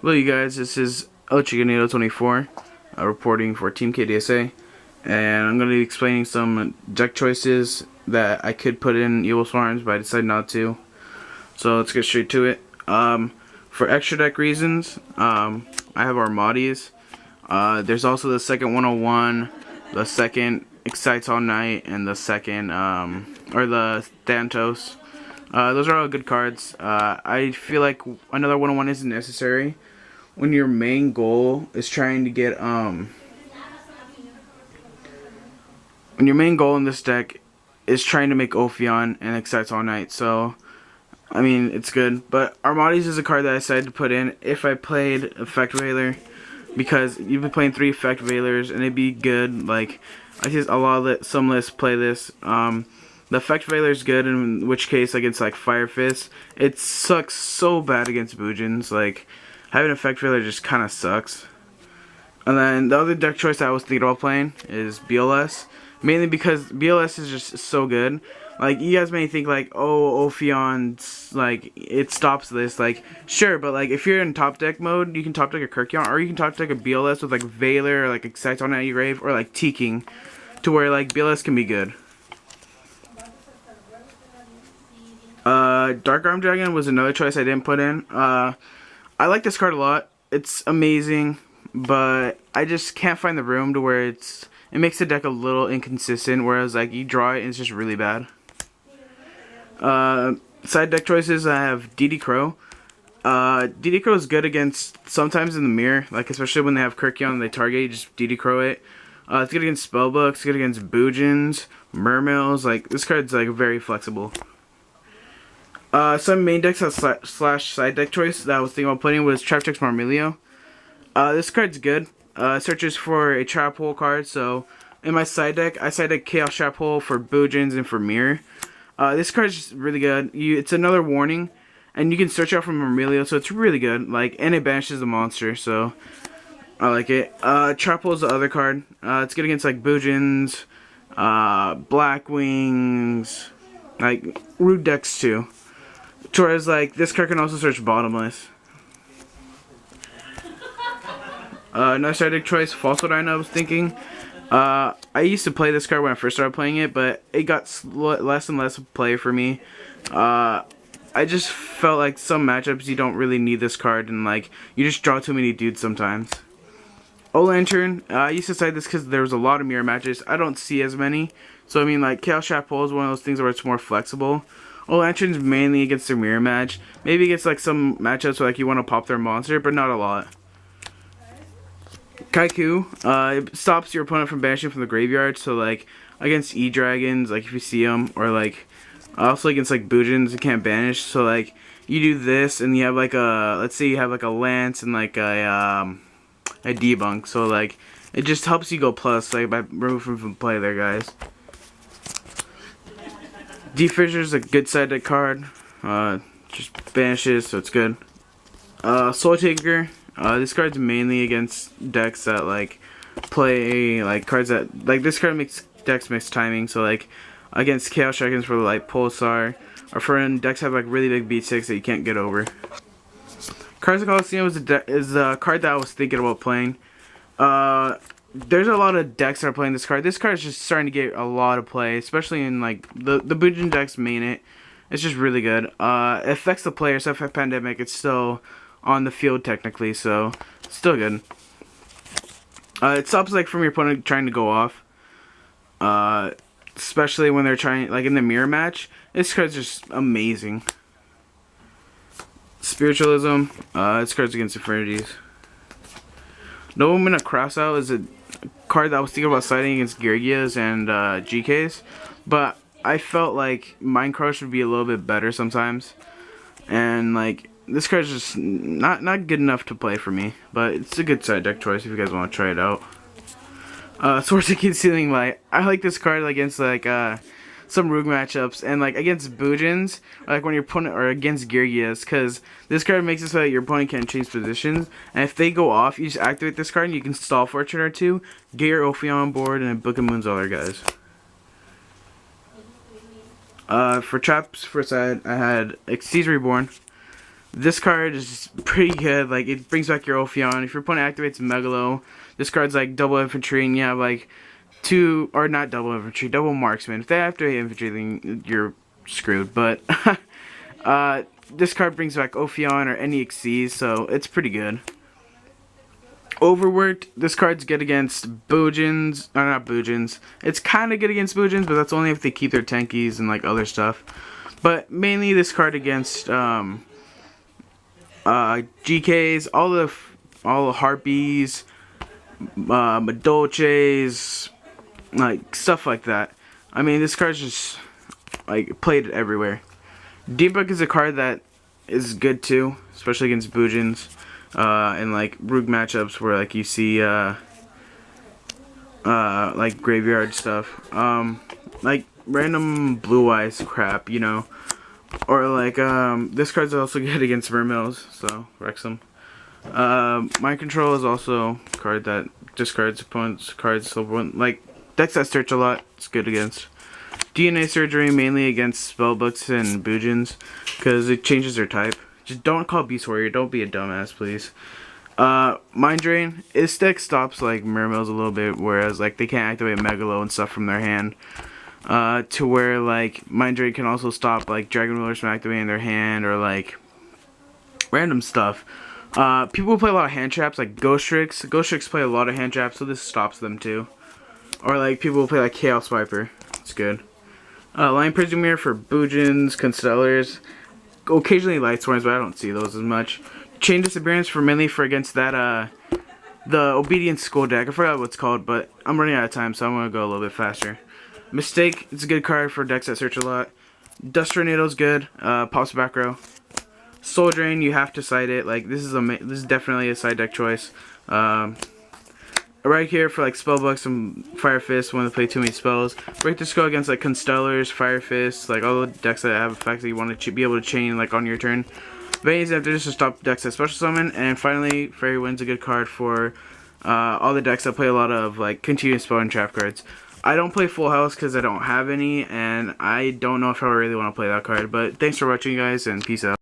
Hello you guys, this is El Chicanito24 reporting for Team KDSA, and I'm going to be explaining some deck choices that I could put in Evilswarms, but I decided not to. So let's get straight to it. For extra deck reasons, I have Armades. There's also the second 101, the second Excites All Night, and the second, or the Thanatos. Those are all good cards. I feel like another 101 isn't necessary when your main goal is trying to get when your main goal in this deck is trying to make Ophion and Excites All Night. So I mean, it's good, but Armades is a card that I decided to put in if I played Effect Veiler, because you've been playing 3 Effect Veilers and it'd be good. Like, I see a lot of some lists play this. The Effect Veiler is good, in which case against like Fire Fist, it sucks so bad against Boojins. Like, having Effect Veiler just kind of sucks. And then the other deck choice I was thinking about playing is BLS, mainly because BLS is just so good. Like, you guys may think like, oh, Ophion, like, it stops this. Like, sure, but like, if you're in top deck mode, you can top deck a Kirkion, or you can top deck a BLS with like Veiler, or like Excites on your grave, or like Teaking, to where like BLS can be good. Dark Arm Dragon was another choice I didn't put in. I like this card a lot. It's amazing, but I just can't find the room to where it makes the deck a little inconsistent, whereas like you draw it and it's just really bad. Side deck choices, I have DD Crow. DD Crow is good against sometimes in the mirror, like especially when they have Kirkion and they target, you just DD Crow it. It's good against Spellbooks, it's good against Boojins, Mermails. Like, this card's like very flexible. Some main decks slash side deck choice that I was thinking about putting was Traptrix Marmilio. This card's good. It searches for a Trap Hole card, so in my side deck, I side deck Chaos Trap Hole for Boojins and for Mirror. This card's just really good. It's another warning, and you can search out from Marmilio, so it's really good. Like, and it banishes the monster, so I like it. Trap Hole is the other card. It's good against like Boojins, Blackwings, like Rude decks too. Whereas like this card can also search Bottomless. Another side deck choice, Phosphodine, I was thinking. I used to play this card when I first started playing it, but it got less and less play for me. I just felt like some matchups you don't really need this card, and like you just draw too many dudes sometimes. O-Lantern, I used to side this because there was a lot of mirror matches. I don't see as many, so I mean like Chaos Trap Hole is one of those things where it's more flexible. O-Lantern's mainly against their mirror match. Maybe against like some matchups where like you want to pop their monster, but not a lot. Kaiku, it stops your opponent from banishing from the graveyard, so like against E-Dragons, like if you see them, or like also against like Boojins, you can't banish, so like you do this and you have like a, let's say you have like a Lance and like a Debunk, so like it just helps you go plus like by removing from play there, guys. D-Fissure's a good side deck card, just banishes, so it's good. Soul Taker, this card's mainly against decks that like play like cards that like this card makes decks mix timing, so like against Chaos Dragons for like Pulsar, or for when decks have like really big B6 that you can't get over. Cards of Coliseum is a card that I was thinking about playing. There's a lot of decks that are playing this card. This card is just starting to get a lot of play, especially in like the Boojin decks main it. It's just really good. It affects the player, so if Pandemic, it's still on the field technically, so it's still good. It stops like from your opponent trying to go off, especially when they're trying like in the mirror match. This card's just amazing. Spiritualism, this card's against Infinities. No Woman at Crossout is a card that I was thinking about siding against Gergias and GKs, but I felt like Mind Crush would be a little bit better sometimes, and like this card's just not good enough to play for me, but it's a good side deck choice if you guys want to try it out. Sword-Seeking Sealing Light, I like this card against like some Rogue matchups, and like against Boojins, like when your opponent, or against Gergias, because this card makes it so that your opponent can't change positions, and if they go off, you just activate this card and you can stall for a turn or two, get your Ophion on board, and Book of Moon's other guys. For traps for side, I had Xyz Reborn. This card is pretty good. Like, it brings back your Ophion. If your opponent activates Megalo, this card's like double infantry, and you have like two, or not double infantry, double marksman. If they activate infantry, then you're screwed. But this card brings back Ophion or any Xyz, so it's pretty good. Overworked, this card's good against Boojins, or not Boojins. It's kind of good against Boojins, but that's only if they keep their tankies and like other stuff. But mainly this card against GKs, all the Harpies, Madolches, like stuff like that. I mean, this card's just like played everywhere. Deepbook is a card that is good too, especially against Boojins. And like Rook matchups where like you see like graveyard stuff, like random blue eyes crap, you know, or like this card's also good against Vermills, so Wrexham. Mind Control is also a card that discards opponent's cards, so like decks that search a lot, it's good against. DNA Surgery mainly against Spellbooks and Boojins because it changes their type. Just don't call Beast Warrior. Don't be a dumbass, please. Mind Drain. This deck stops like Mermills a little bit, whereas like they can't activate Megalo and stuff from their hand. To where like Mind Drain can also stop like Dragon Wheelers from activating their hand or like random stuff. People play a lot of hand traps like Ghost Tricks. Ghost Tricks play a lot of hand traps, so this stops them too. Or like people play like Chaos Viper. It's good. Lion Prison Mirror for Boojins, Constellars. Occasionally Light Swarms, but I don't see those as much. Chain Disappearance for mainly for against that the Obedient School deck. I forgot what it's called, but I'm running out of time, so I'm gonna go a little bit faster. Mistake, it's a good card for decks that search a lot. Dust Tornado's good. Pops back row. Soul Drain, you have to side it. Like this is definitely a side deck choice. Right here for like Spellbooks and Fire Fist when they play too many spells. Break the Skull against like Constellars, Fire Fist, like all the decks that have effects that you want to be able to chain like on your turn. Veins after this to stop decks that special summon. And finally, Fairy Wind's a good card for all the decks that play a lot of like continuous spell and trap cards. I don't play Full House because I don't have any, and I don't know if I really want to play that card. But thanks for watching, guys, and peace out.